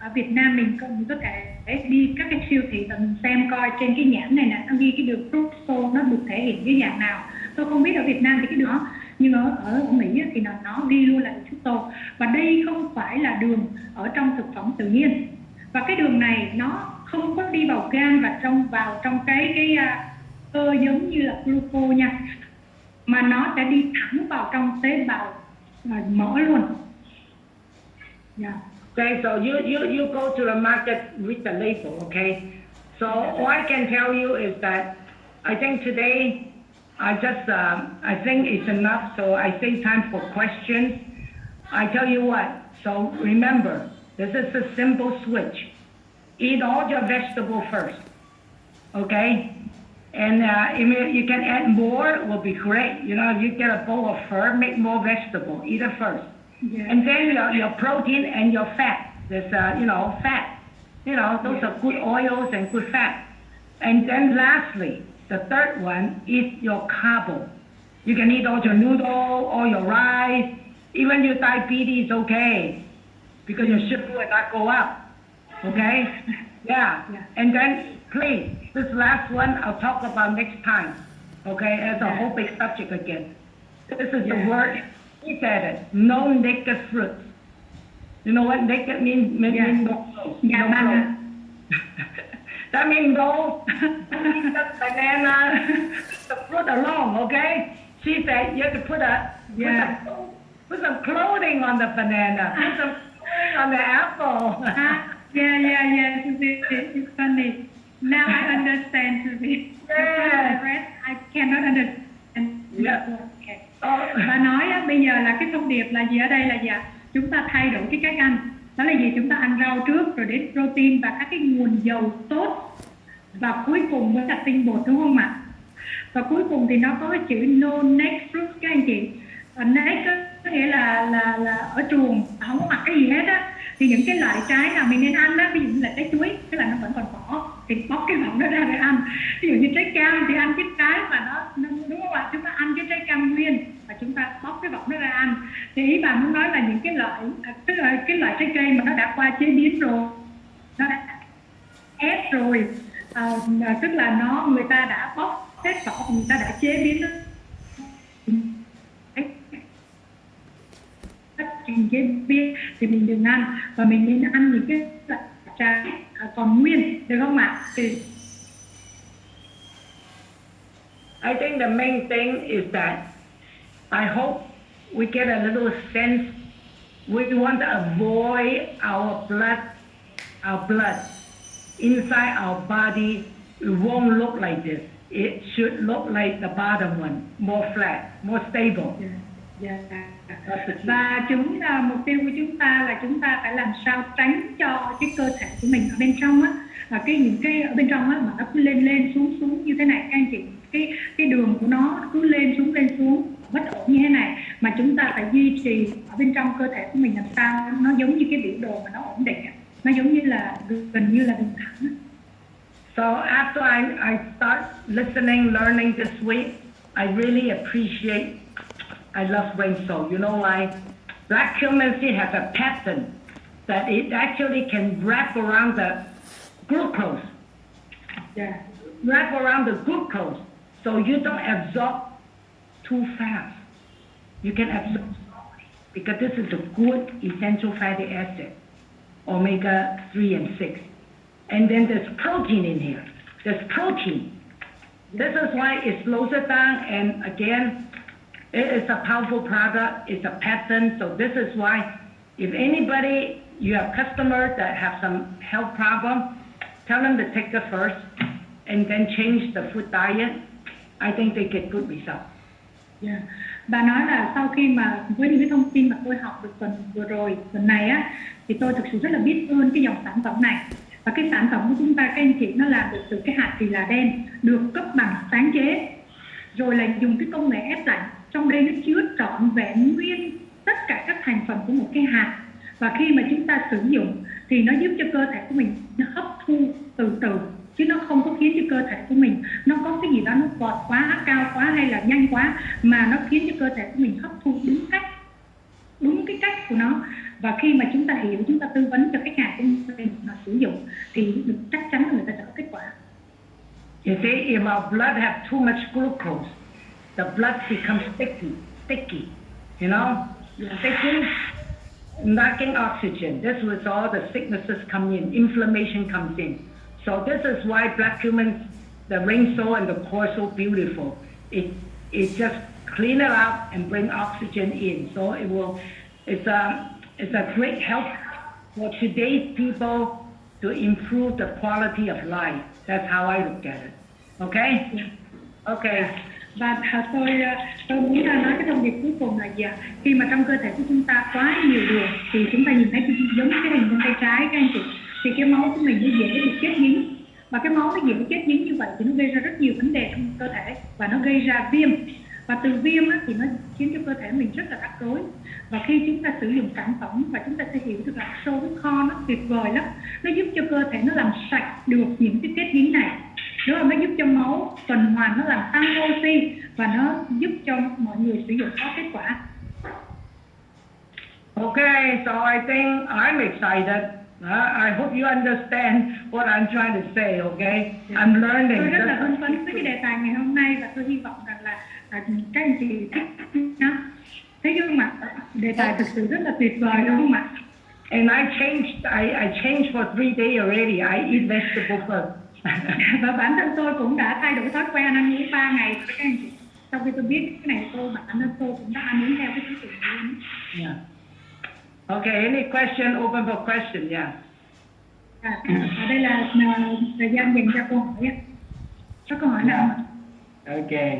ở Việt Nam mình có thể đi các cái siêu thị và mình xem coi trên cái nhãn này nè, nó ghi cái đường fructose nó được thể hiện cái dạng nào. Tôi không biết ở Việt Nam thì cái đường đó, nhưng ở Mỹ thì nó ghi luôn là fructose. Và đây không phải là đường ở trong thực phẩm tự nhiên. Và cái đường này nó không có đi vào gan và vào trong cái cơ giống như là glucose nha, mà nó sẽ đi thẳng vào trong tế bào mỡ luôn. Yeah. Okay, so you go to the market with the label, okay? So all I can tell you is that I think today I think it's enough, so I save time for questions. I tell you what, so remember, this is a simple switch. Eat all your vegetables first, okay? And if you can add more, it will be great. You know, if you get a bowl of fur, make more vegetable, eat it first. Yeah. And then your protein and your fat. There's, fat. You know, those are good oils and good fat. And then lastly, the third one is your carbo. You can eat all your noodle, all your rice, even your diabetes, okay, because your sugar will not go up, okay? Yeah. And then, please, this last one I'll talk about next time, okay, as a whole big subject again. This is the word, he said it, no naked fruits. You know what naked means? Means no clothes. No clothes. That means no banana, the fruit alone, okay? She said you have to put some clothing on the banana, put some clothing on the apple. It's funny. Now I understand to me. I cannot understand. Okay. Bà nói bây giờ là cái thông điệp là gì ở đây là gì ạ? Chúng ta thay đổi cái cách ăn. Đó là gì? Chúng ta ăn rau trước rồi đến protein và các cái nguồn dầu tốt. Và cuối cùng với là tinh bột, đúng không ạ? Và cuối cùng thì nó có cái chữ no naked fruit các anh chị. Naked có nghĩa là ở chuồng, không có mặc cái gì hết á. Thì những cái loại trái nào mình nên ăn đó, ví dụ như là trái chuối, tức là nó vẫn còn vỏ, thì bóc cái vỏ nó ra để ăn. Ví dụ như trái cam thì ăn cái trái mà nó đúng không ạ? Chúng ta ăn cái trái cam nguyên và chúng ta bóc cái vỏ nó ra ăn. Thì ý bà muốn nói là những cái loại, tức là cái loại trái cây mà nó đã qua chế biến rồi, nó đã ép rồi, tức là người ta đã bóc hết vỏ, người ta đã chế biến nó chế biến thì mình đừng ăn, và mình nên ăn những cái loại trái còn nguyên, được không ạ? I think the main thing is that I hope we get a little sense. We want to avoid our blood inside our body. It won't look like this. It should look like the bottom one, more flat, more stable. Và mục tiêu của chúng ta là chúng ta phải làm sao tránh cho cái cơ thể của mình ở bên trong á, và những cái ở bên trong á mà nó cứ lên xuống như thế này các anh chị, cái đường của nó cứ lên xuống bất ổn như thế này, mà chúng ta phải duy trì ở bên trong cơ thể của mình làm sao nó giống như cái biểu đồ mà nó ổn định, nó giống như là gần như là đường thẳng. So after I start listening, learning this week, I really appreciate. I love brain soul. You know why? Black cumin seed has a pattern that it actually can wrap around the glucose. Wrap around the glucose, so you don't absorb too fast. You can absorb slowly because this is a good essential fatty acid, omega 3 and 6. And then there's protein in here. There's protein. This is why it slows it down, and again, it is a powerful product. It's a pattern. So this is why if anybody, you have customers that have some health problem, tell them to take it first and then change the food diet. I think they get good results. Bà nói là sau khi mà với những cái thông tin mà tôi học được tuần này á, thì tôi thực sự rất là biết ơn cái dòng sản phẩm này. Và cái sản phẩm của chúng ta các anh chị nó làm được từ cái hạt thì là đen, được cấp bằng sáng chế, rồi là dùng cái công nghệ ép lạnh. Trong đây nó chứa trọn vẹn nguyên tất cả các thành phần của một cái hạt, và khi mà chúng ta sử dụng thì nó giúp cho cơ thể của mình nó hấp thu từ từ, chứ nó không có khiến cho cơ thể của mình nó có cái gì đó nó vọt quá, cao quá hay là nhanh quá, mà nó khiến cho cơ thể của mình hấp thu đúng cái cách của nó. Và khi mà chúng ta hiểu, chúng ta tư vấn cho khách hàng của mình mà sử dụng thì chắc chắn là người ta sẽ có kết quả. You see, if our blood have too much glucose, the blood becomes sticky, you know? Sticky, lacking oxygen. This is all the sicknesses come in, inflammation comes in. So this is why black cumin, the rain soul and the core so beautiful. It just clean it out and bring oxygen in. So it's a great help for today's people to improve the quality of life. That's how I look at it. Okay? Okay. Và tôi muốn nói cái thông điệp cuối cùng là gì ạ? Khi mà trong cơ thể của chúng ta quá nhiều đường thì chúng ta nhìn thấy giống cái hình con tay trái các anh chị, thì cái máu của mình nó dễ bị chết dính, Và cái máu nó dễ chết dính như vậy thì nó gây ra rất nhiều vấn đề trong cơ thể và nó gây ra viêm. Và từ viêm á, thì nó khiến cho cơ thể mình rất là rắc rối. Và khi chúng ta sử dụng sản phẩm và chúng ta sẽ hiểu được là số kho nó tuyệt vời lắm. Nó giúp cho cơ thể nó làm sạch được những cái kết dính này. Đúng không? Nó giúp cho máu tuần hoàn, nó làm tăng oxy và nó giúp cho mọi người sử dụng có kết quả. Okay, so I think I'm excited. I hope you understand what I'm trying to say, okay? I'm learning. Tôi rất là hưng phấn với cái đề tài ngày hôm nay và tôi hy vọng rằng là các anh chị thích nó. Thấy không ạ? Đề tài thực sự rất là tuyệt vời đúng không ạ? And I changed for 3 days already. I eat vegetable first. Và bản thân tôi cũng đã thay đổi thói quen ăn uống 3 ngày với các anh chị. Sau khi tôi biết cái này bản thân tôi cũng đã ăn uống theo cái chương trình này luôn. Yeah. Okay, any question? Open for question, yeah. Ở đây là thời gian dành cho câu hỏi. Có câu hỏi nào? Okay.